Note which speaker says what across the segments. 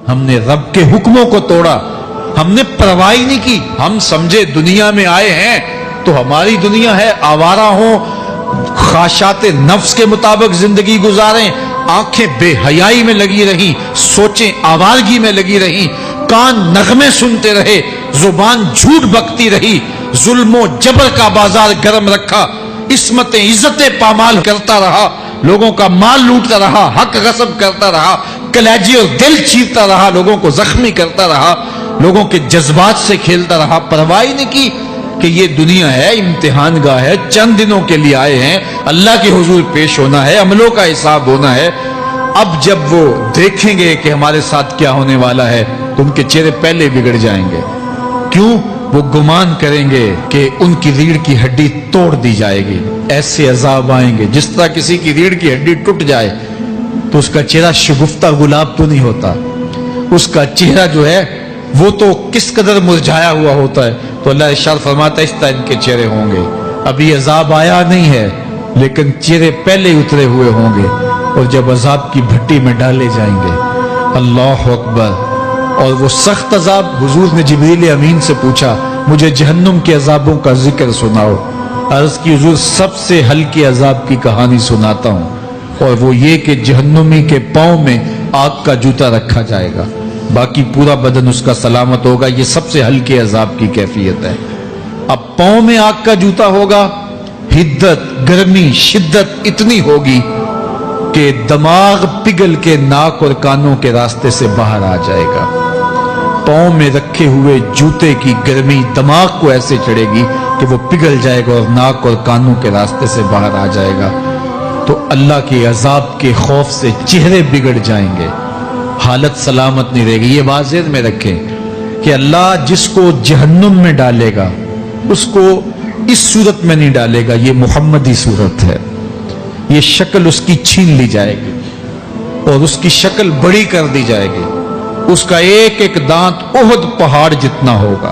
Speaker 1: ہم نے رب کے حکموں کو توڑا، ہم نے پرواہ ہی نہیں کی. ہم سمجھے دنیا میں آئے ہیں تو ہماری دنیا ہے، آوارہ ہوں، خواہشات نفس کے مطابق زندگی گزاریں، آنکھیں بے حیائی میں لگی رہیں، سوچیں آوارگی میں لگی رہیں، کان نغمے سنتے رہے، زبان جھوٹ بکتی رہی، ظلم و جبر کا بازار گرم رکھا، عصمتیں عزتیں پامال کرتا رہا، لوگوں کا مال لوٹتا رہا، حق غصب کرتا رہا، کلیجے اور دل چیرتا رہا، لوگوں کو زخمی کرتا رہا، لوگوں کے جذبات سے کھیلتا رہا. پرواہ نہیں کی کہ یہ دنیا ہے، امتحان گاہ ہے، چند دنوں کے لیے آئے ہیں، اللہ کے حضور پیش ہونا ہے، عملوں کا حساب ہونا ہے. اب جب وہ دیکھیں گے کہ ہمارے ساتھ کیا ہونے والا ہے تو ان کے چہرے پہلے بگڑ جائیں گے. کیوں؟ وہ گمان کریں گے کہ ان کی ریڑھ کی ہڈی توڑ دی جائے گی. ایسے عذاب آئیں گے جس طرح کسی کی ریڑھ کی ہڈی ٹوٹ جائے تو اس کا چہرہ شگفتہ گلاب تو نہیں ہوتا، اس کا چہرہ جو ہے وہ تو کس قدر مرجھایا ہوا ہوتا ہے. تو اللہ ارشاد فرماتا ہے اس طرح ان کے چہرے ہوں گے. ابھی عذاب آیا نہیں ہے لیکن چہرے پہلے اترے ہوئے ہوں گے، اور جب عذاب کی بھٹی میں ڈالے جائیں گے، اللہ اکبر. اور وہ سخت عذاب، حضور نے جبریل امین سے پوچھا مجھے جہنم کے عذابوں کا ذکر سناؤ. عرض کی حضور سب سے ہلکے عذاب کی کہانی سناتا ہوں، اور وہ یہ کہ جہنمی کے پاؤں میں آگ کا جوتا رکھا جائے گا، باقی پورا بدن اس کا سلامت ہوگا. یہ سب سے ہلکے عذاب کی کیفیت ہے. اب پاؤں میں آگ کا جوتا ہوگا، حدت، گرمی، شدت اتنی ہوگی کہ دماغ پگھل کے ناک اور کانوں کے راستے سے باہر آ جائے گا. پاؤں میں رکھے ہوئے جوتے کی گرمی دماغ کو ایسے چڑھے گی کہ وہ پگھل جائے گا اور ناک اور کانوں کے راستے سے باہر آ جائے گا. تو اللہ کے عذاب کے خوف سے چہرے بگڑ جائیں گے، حالت سلامت نہیں رہے گی. یہ بات ذہن میں رکھیں کہ اللہ جس کو جہنم میں ڈالے گا اس کو اس صورت میں نہیں ڈالے گا. یہ محمدی صورت ہے، یہ شکل اس کی چھین لی جائے گی اور اس کی شکل بڑی کر دی جائے گی. اس کا ایک ایک دانت احد پہاڑ جتنا ہوگا.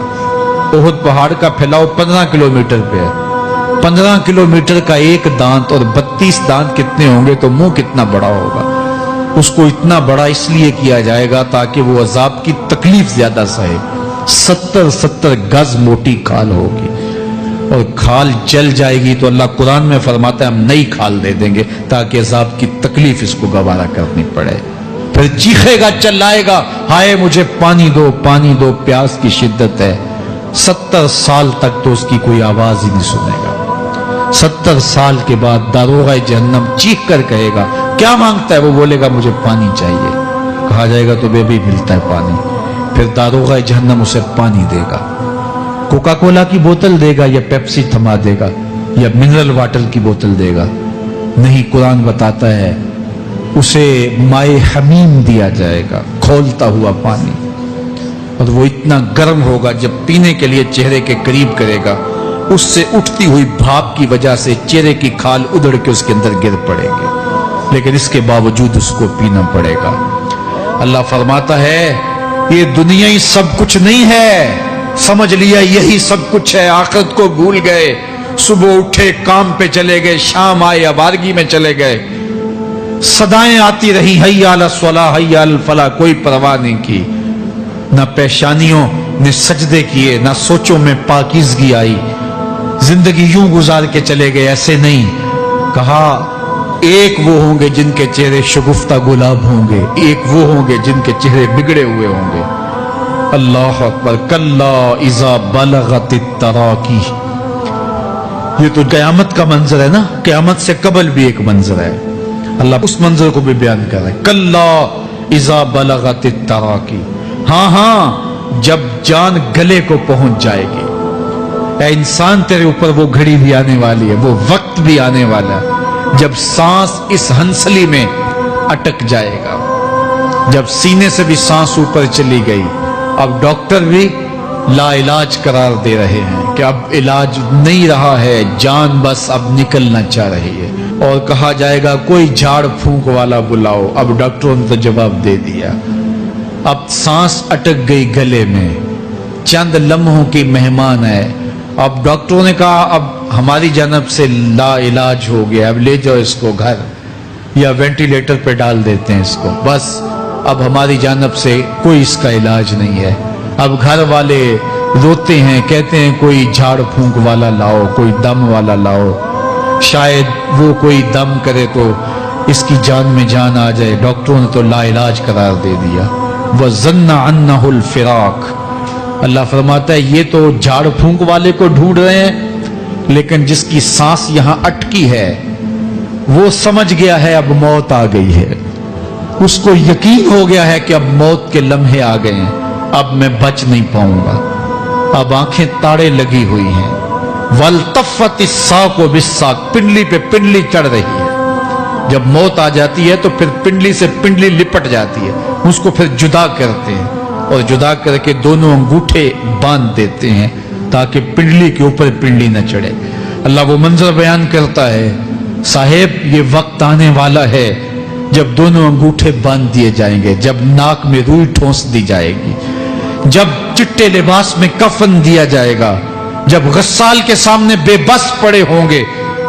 Speaker 1: احد پہاڑ کا پھیلاؤ 15 کلومیٹر پہ ہے. 15 کلومیٹر کا ایک دانت اور 32 دانت کتنے ہوں گے تو منہ کتنا بڑا ہوگا. اس کو اتنا بڑا اس لیے کیا جائے گا تاکہ وہ عذاب کی تکلیف زیادہ سہے. 70 گز موٹی کھال ہوگی اور کھال جل جائے گی تو اللہ قرآن میں فرماتا ہے ہم نئی کھال دے دیں گے تاکہ عذاب کی تکلیف اس کو گوارا کرنی پڑے. پھر چیخے گا، چلائے گا، ہائے مجھے پانی دو، پانی دو، پیاس کی شدت ہے. 70 سال تک تو اس کی کوئی آواز ہی نہیں سنے گا. 70 سال کے بعد داروغہ جہنم چیخ کر کہے گا کیا مانگتا ہے؟ وہ بولے گا مجھے پانی چاہیے. کہا جائے گا تو بے بھی ملتا ہے پانی. پھر داروغہ جہنم اسے پانی دے گا. کوکا کولا کی بوتل دے گا یا پیپسی تھما دے گا یا منرل واٹر کی بوتل دے گا؟ نہیں، قرآن بتاتا ہے اسے مائے حمیم دیا جائے گا، کھولتا ہوا پانی. اور وہ اتنا گرم ہوگا جب پینے کے لیے چہرے کے قریب کرے گا اس سے اٹھتی ہوئی بھاپ کی وجہ سے چہرے کی کھال ادڑ کے اس کے اندر گر پڑے گی، لیکن اس کے باوجود اس کو پینا پڑے گا. اللہ فرماتا ہے یہ دنیا ہی سب کچھ نہیں ہے، سمجھ لیا یہی سب کچھ ہے، آخرت کو بھول گئے. صبح اٹھے کام پہ چلے گئے، شام آئے آوارگی میں چلے گئے، صدائیں آتی رہی حی علی الصلاح حی علی الفلاح، کوئی پرواہ نہیں کی. نہ پیشانیوں نے سجدے کیے، نہ سوچوں میں پاکیزگی آئی. زندگی یوں گزار کے چلے گئے. ایسے نہیں، کہا ایک وہ ہوں گے جن کے چہرے شگفتہ گلاب ہوں گے، ایک وہ ہوں گے جن کے چہرے بگڑے ہوئے ہوں گے. اللہ اکبر. کلا اذا بلغت التراقی. یہ تو قیامت کا منظر ہے نا، قیامت سے قبل بھی ایک منظر ہے. اللہ اس منظر کو بھی بیان کر رہا ہے. کلا اذا بلغت التراقی. ہاں جب جان گلے کو پہنچ جائے گی. اے انسان تیرے اوپر وہ گھڑی بھی آنے والی ہے، وہ وقت بھی آنے والا ہے جب سانس اس ہنسلی میں اٹک جائے گا، جب سینے سے بھی سانس اوپر چلی گئی. اب ڈاکٹر بھی لا علاج قرار دے رہے ہیں کہ اب علاج نہیں رہا ہے، جان بس اب نکلنا چاہ رہی ہے. اور کہا جائے گا کوئی جھاڑ پھونک والا بلاؤ. اب ڈاکٹروں نے تو جواب دے دیا، اب سانس اٹک گئی گلے میں، چند لمحوں کی مہمان ہے. اب ڈاکٹروں نے کہا اب ہماری جانب سے لا علاج ہو گیا، اب لے جاؤ اس کو گھر یا وینٹیلیٹر پہ ڈال دیتے ہیں اس کو. بس اب ہماری جانب سے کوئی اس کا علاج نہیں ہے. اب گھر والے روتے ہیں, کہتے ہیں کوئی جھاڑ پھونک والا لاؤ, کوئی دم والا لاؤ, شاید وہ کوئی دم کرے تو اس کی جان میں جان آ جائے. ڈاکٹروں نے تو لا علاج قرار دے دیا. وَظَنَّ عَنَّهُ الْفِرَاقُ. اللہ فرماتا ہے یہ تو جھاڑ پھونک والے کو ڈھونڈ رہے ہیں, لیکن جس کی سانس یہاں اٹکی ہے وہ سمجھ گیا ہے اب موت آ گئی ہے. اس کو یقین ہو گیا ہے کہ اب موت کے لمحے آ گئے ہیں, اب میں بچ نہیں پاؤں گا. اب آنکھیں تاڑے لگی ہوئی ہیں. وَالْتَفَّتِ السَّاقُ بِالسَّاقِ. پنڈلی پہ پنڈلی چڑھ رہی ہے. جب موت آ جاتی ہے تو پھر پنڈلی سے پنڈلی لپٹ جاتی ہے, اس کو پھر جدا کرتے ہیں اور جدا کر کے دونوں انگوٹھے باندھ دیتے ہیں تاکہ پنڈلی کے اوپر پنڈلی نہ چڑھے. اللہ وہ منظر بیان کرتا ہے, صاحب یہ وقت آنے والا ہے جب دونوں انگوٹھے باندھ دیے جائیں گے, جب ناک میں روئی ٹھونس دی جائے گی, جب چٹے لباس میں کفن دیا جائے گا, جب غسال کے سامنے بے بس پڑے ہوں گے,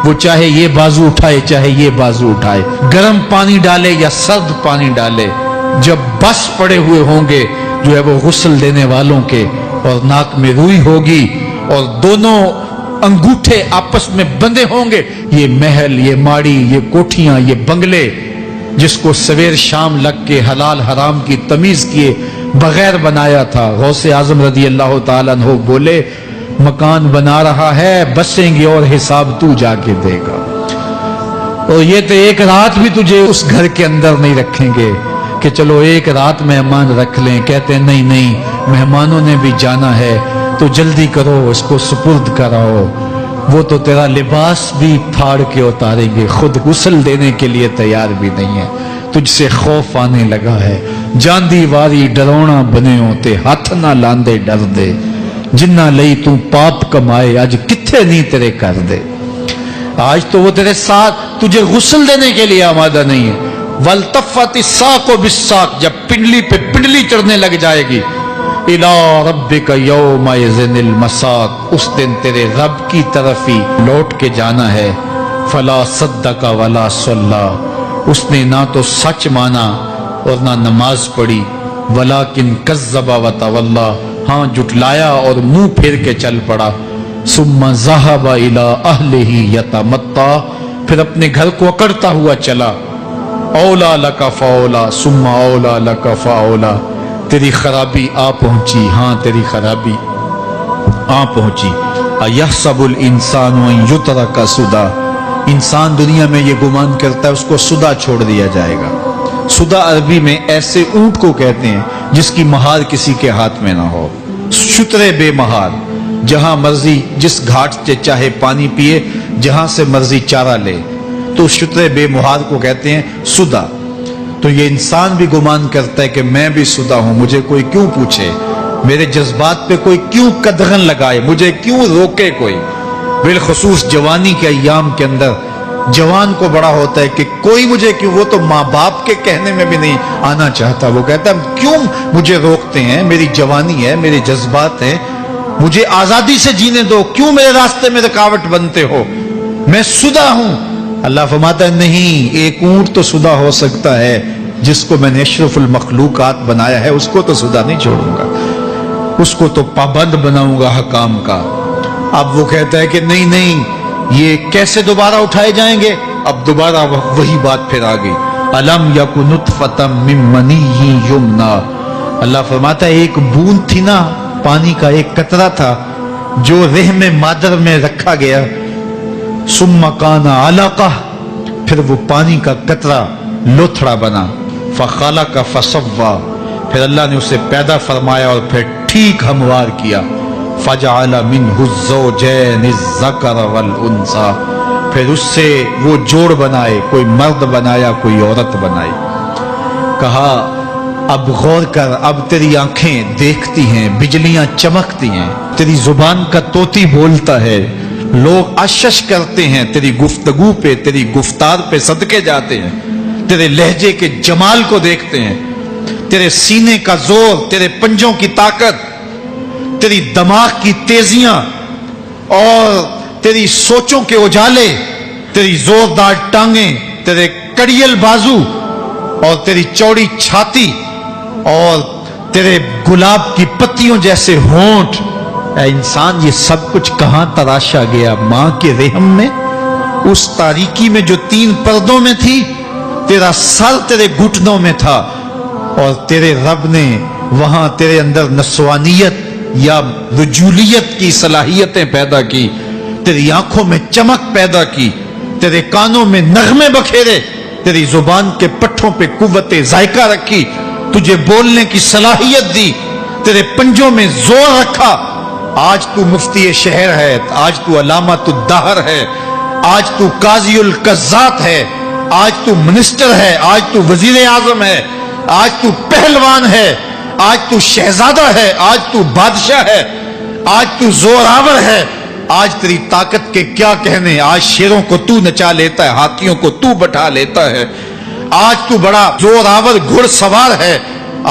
Speaker 1: وہ چاہے یہ بازو اٹھائے چاہے یہ بازو اٹھائے, گرم پانی ڈالے یا سرد پانی ڈالے, جب بس پڑے ہوئے ہوں گے جو ہے وہ غسل دینے والوں کے, اور ناک میں روئی ہوگی اور دونوں انگوٹھے آپس میں بندھے ہوں گے. یہ محل, یہ ماڑی, یہ کوٹھیاں, یہ بنگلے جس کو سویر شام لگ کے حلال حرام کی تمیز کیے بغیر بنایا تھا, غوث اعظم رضی اللہ تعالیٰ عنہ بولے مکان بنا رہا ہے, بسیں گے اور حساب تو جا کے دے گا. اور یہ تو ایک رات بھی تجھے اس گھر کے اندر نہیں رکھیں گے کہ چلو ایک رات مہمان رکھ لیں. کہتے ہیں نہیں نہیں, مہمانوں نے بھی جانا ہے تو جلدی کرو, اس کو سپرد کراؤ. وہ تو تیرا لباس بھی پھاڑ کے اتاریں گے, خود غسل دینے کے لیے تیار بھی نہیں ہے. تجھ سے خوف آنے لگا ہے, جاندی واری ڈرونا بنے ہوتے, ہاتھ نہ لاندے ڈر دے, جنہ لئی تو پاپ کمائے آج کتھے نہیں تیرے کر دے. آج تو وہ تیرے ساتھ تجھے غسل دینے کے لیے آمادہ نہیں ہے. وَالْتَفَّتِ السَّاقُ بِالسَّاقِ. جب پنڈلی پہ پنڈلی چڑھنے لگ جائے گی, إِلَىٰ رَبِّكَ يَوْمَئِذٍ الْمَسَاقُ. اس دن تیرے رب کی طرف ہی لوٹ کے جانا ہے. فَلَا صَدَّقَ وَلَا صَلَّىٰ. اس نے نہ تو سچ مانا اور نہ نماز پڑھی. وَلَٰكِنْ كَذَّبَ وَتَوَلَّىٰ. ہاں جھٹلایا اور منہ پھیر کے چل پڑا. ثُمَّ ذَهَبَ إِلَىٰ أَهْلِهِ يَتَمَطَّىٰ. پھر اپنے گھر کو اکڑتا ہوا چلا. اولا لَكَ فَأَوْلَىٰ ثُمَّ أَوْلَىٰ لَكَ فَأَوْلَىٰ. تیری خرابی آ پہنچی, ہاں تیری خرابی آ پہنچی. اَيَحْسَبُ الْإِنسَانُ أَن يُتْرَكَ سُدًى. انسان دنیا میں یہ گمان کرتا ہے اس کو سدا چھوڑ دیا جائے گا. سدا عربی میں ایسے اونٹ کو کہتے ہیں جس کی مہار کسی کے ہاتھ میں نہ ہو. شترے بے مہار, جہاں مرضی جس گھاٹ سے چاہے پانی پیے, جہاں سے مرضی چارہ لے, تو شترے بے مہار کو کہتے ہیں سدا. تو یہ انسان بھی گمان کرتا ہے کہ میں بھی سدا ہوں, مجھے کوئی کیوں پوچھے, میرے جذبات پہ کوئی کیوں قدغن لگائے, مجھے کیوں روکے کوئی. بالخصوص جوانی کے ایام کے اندر جوان کو بڑا ہوتا ہے کہ کوئی مجھے کیوں, وہ تو ماں باپ کے کہنے میں بھی نہیں آنا چاہتا. وہ کہتا ہے کیوں مجھے روکتے ہیں, میری جوانی ہے, میرے جذبات ہیں, مجھے آزادی سے جینے دو, کیوں میرے راستے میں رکاوٹ بنتے ہو, میں سدا ہوں. اللہ فرماتا ہے نہیں, ایک اونٹ تو سدا ہو سکتا ہے جس کو میں نے اشرف المخلوقات بنایا ہے, اس کو تو سدا نہیں چھوڑوں گا, اس کو تو پابند بناؤں گا حکام کا. اب وہ کہتا ہے کہ نہیں نہیں, یہ کیسے دوبارہ اٹھائے جائیں گے. اب دوبارہ وہی بات پھر آ گئی. الم یک نطفۃ من منی یمنا. اللہ فرماتا ہے ایک بوند تھی نا, پانی کا ایک قطرہ تھا جو رحم مادر میں رکھا گیا. ثم کان علقہ, پھر وہ پانی کا قطرہ لوتھڑا بنا. فخلق فسوى, پھر اللہ نے اسے پیدا فرمایا اور پھر ٹھیک ہموار کیا. فجعل منہ الزوجین الذکر والانثى, پھر اس سے وہ جوڑ بنائے, کوئی مرد بنایا کوئی عورت بنائی. کہا اب غور کر, اب تیری آنکھیں دیکھتی ہیں, بجلیاں چمکتی ہیں, تیری زبان کا طوطی بولتا ہے, لوگ اشش کرتے ہیں تیری گفتگو پہ, تیری گفتار پہ صدقے جاتے ہیں, تیرے لہجے کے جمال کو دیکھتے ہیں, تیرے سینے کا زور, تیرے پنجوں کی طاقت, تیری دماغ کی تیزیاں اور تیری سوچوں کے اجالے, تیری زوردار ٹانگیں, تیرے کڑیل بازو اور تیری چوڑی چھاتی اور تیرے گلاب کی پتیوں جیسے ہونٹ، اے انسان یہ سب کچھ کہاں تراشا گیا؟ ماں کے رحم میں، اس تاریکی میں جو 3 پردوں میں تھی، تیرا سر تیرے گھٹنوں میں تھا، اور تیرے رب نے وہاں تیرے اندر نسوانیت یا رجولیت کی صلاحیتیں پیدا کی، تیری آنکھوں میں چمک پیدا کی، تیرے کانوں میں نغمے بکھیرے، تیری زبان کے پٹھوں پہ قوت ذائقہ رکھی، تجھے بولنے کی صلاحیت دی، تیرے پنجوں میں زور رکھا۔ آج تو مفتی شہر ہے، آج تو علامۃ الدہر ہے، آج تو قاضی القضات ہے، آج تو منسٹر ہے، آج تو وزیر اعظم ہے، آج تو پہلوان ہے، آج تو شہزادہ ہے، آج تو بادشاہ ہے، آج تو زوراور ہے، آج تیری طاقت کے کیا کہنے۔ آج شیروں کو تو نچا لیتا ہے، ہاتھیوں کو تو بٹھا لیتا ہے، آج تو بڑا زوراور گھڑ سوار ہے،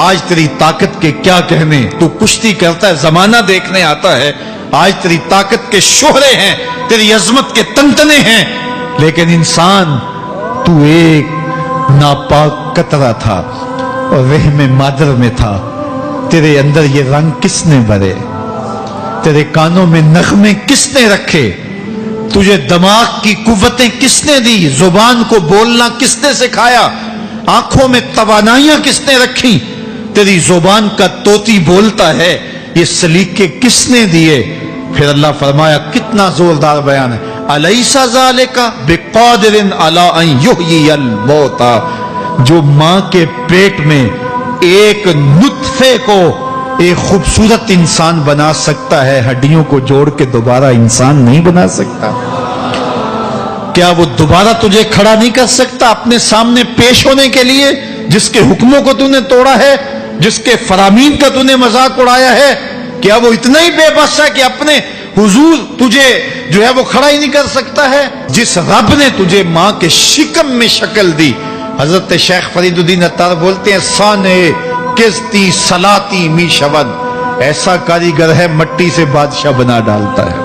Speaker 1: آج تیری طاقت کے کیا کہنے۔ تو کشتی کرتا ہے، زمانہ دیکھنے آتا ہے، آج تیری طاقت کے شوہرے ہیں، تیری عظمت کے تنتنے ہیں، لیکن انسان تو ایک ناپاک قطرہ تھا اور رحم مادر میں تھا۔ تیرے اندر یہ رنگ کس نے بھرے؟ تیرے کانوں میں نغمے کس نے رکھے؟ تجھے دماغ کی قوتیں کس نے دی؟ زبان کو بولنا کس نے سکھایا؟ آنکھوں میں توانائیاں کس نے رکھی؟ تیری زبان کا طوطی بولتا ہے، یہ سلیقے کس نے دیے؟ پھر اللہ فرمایا، کتنا زوردار بیان ہے، الیس ذالک بقادر علی ان یحیی الموتى، جو ماں کے پیٹ میں ایک نطفے کو ایک خوبصورت انسان بنا سکتا ہے، ہڈیوں کو جوڑ کے دوبارہ انسان نہیں بنا سکتا؟ کیا وہ دوبارہ تجھے کھڑا نہیں کر سکتا اپنے سامنے پیش ہونے کے لیے، جس کے حکموں کو تو نے توڑا ہے، جس کے فرامین کا تو نے مذاق اڑایا ہے؟ کیا وہ اتنا ہی بے بس ہے کہ اپنے حضور تجھے جو ہے وہ کھڑا ہی نہیں کر سکتا ہے؟ جس رب نے تجھے ماں کے شکم میں شکل دی، حضرت شیخ فرید الدین عطار بولتے ہیں، سانے کستی سلاتی می شود، ایسا کاریگر ہے مٹی سے بادشاہ بنا ڈالتا ہے۔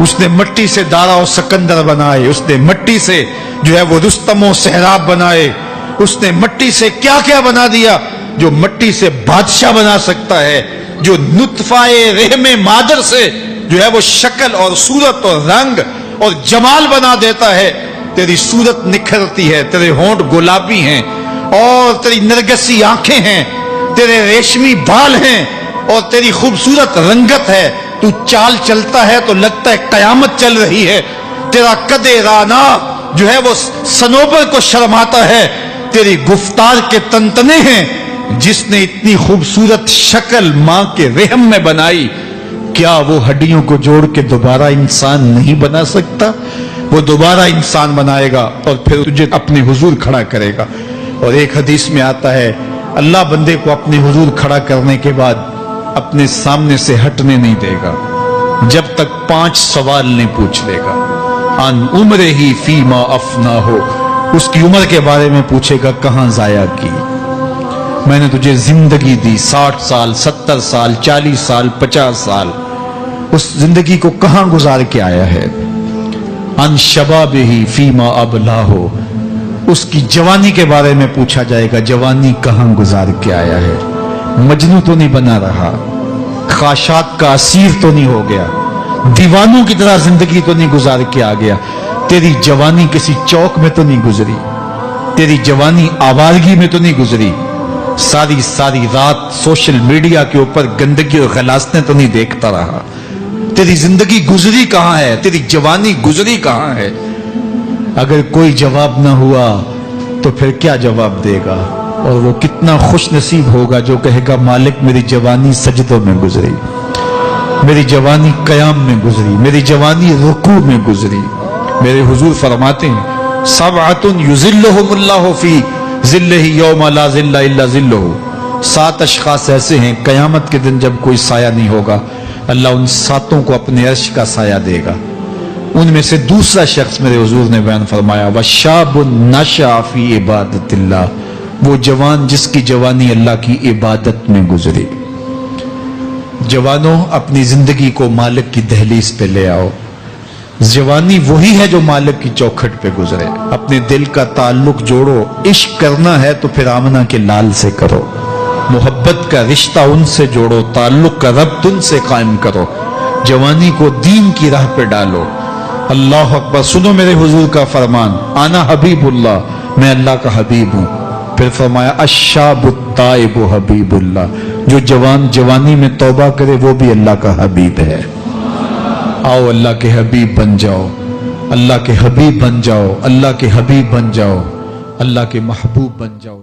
Speaker 1: اس نے مٹی سے دارا و سکندر بنائے، اس نے مٹی سے جو ہے وہ رستم و سہراب بنائے، اس نے مٹی سے کیا کیا بنا دیا جو مٹی سے بادشاہ بنا سکتا ہے، جو نطفہ رحم مادر سے جو ہے وہ شکل اور صورت اور رنگ اور جمال بنا دیتا ہے۔ تیری صورت نکھرتی ہے، تیرے ہونٹ گلابی ہیں اور تیری نرگسی آنکھیں ہیں، تیرے ریشمی بال ہیں اور تیری خوبصورت رنگت ہے، تو چال چلتا ہے تو لگتا ہے قیامت چل رہی ہے، تیرا قد رانا جو ہے وہ صنوبر کو شرماتا ہے، تیری گفتار کے تنتنے ہیں۔ جس نے اتنی خوبصورت شکل ماں کے رحم میں بنائی، کیا وہ ہڈیوں کو جوڑ کے دوبارہ انسان نہیں بنا سکتا؟ وہ دوبارہ انسان بنائے گا اور پھر تجھے اپنے حضور کھڑا کرے گا۔ اور ایک حدیث میں آتا ہے، اللہ بندے کو اپنے حضور کھڑا کرنے کے بعد اپنے سامنے سے ہٹنے نہیں دے گا جب تک 5 سوال نہیں پوچھ لے گا۔ ان عمرہ ہی فیما افنا ہو، اس کی عمر کے بارے میں پوچھے گا، کہاں ضائع کی؟ میں نے تجھے زندگی دی، 60 سال 70 سال 40 سال 50 سال، اس زندگی کو کہاں گزار کے آیا ہے؟ ان شبابہ فیما ابلا ہو، اس کی جوانی کے بارے میں پوچھا جائے گا، جوانی کہاں گزار کے آیا ہے؟ مجنوں تو نہیں بنا رہا، خواہشات کا اسیر تو نہیں ہو گیا، دیوانوں کی طرح زندگی تو نہیں گزار کے آ گیا؟ تیری جوانی کسی چوک میں تو نہیں گزری، تیری جوانی آوارگی میں تو نہیں گزری، ساری رات سوشل میڈیا کے اوپر گندگی اور غلاظتیں تو نہیں دیکھتا رہا؟ تیری زندگی گزری کہاں ہے؟ تیری جوانی گزری کہاں ہے؟ اگر کوئی جواب نہ ہوا تو پھر کیا جواب دے گا؟ اور وہ کتنا خوش نصیب ہوگا جو کہے گا، مالک میری جوانی سجدوں میں گزری، میری جوانی قیام میں گزری، میری جوانی رکوع میں گزری۔ میرے حضور فرماتے ہیں، سبعۃ یظلھم اللہ فی ظلہ یوم لا ظل الا ظلہ، 7 اشخاص ایسے ہیں قیامت کے دن جب کوئی سایہ نہیں ہوگا، اللہ ان 7 کو اپنے عرش کا سایہ دے گا۔ ان میں سے دوسرا شخص میرے حضور نے بیان فرمایا، وشاب نشأ فی عبادت اللہ، وہ جوان جس کی جوانی اللہ کی عبادت میں گزری۔ جوانوں، اپنی زندگی کو مالک کی دہلیز پہ لے آؤ۔ جوانی وہی ہے جو مالک کی چوکھٹ پہ گزرے۔ اپنے دل کا تعلق جوڑو، عشق کرنا ہے تو پھر آمنہ کے لال سے کرو، محبت کا رشتہ ان سے جوڑو، تعلق کا ربط ان سے قائم کرو، جوانی کو دین کی راہ پہ ڈالو۔ اللہ اکبر۔ سنو میرے حضور کا فرمان، انا حبیب اللہ، میں اللہ کا حبیب ہوں۔ پھر فرمایا الشاب التائب حبیب اللہ، جو جوان جوانی میں توبہ کرے وہ بھی اللہ کا حبیب ہے۔ آؤ اللہ کے حبیب بن جاؤ، اللہ کے حبیب بن جاؤ، اللہ کے حبیب بن جاؤ، اللہ کے محبوب بن جاؤ۔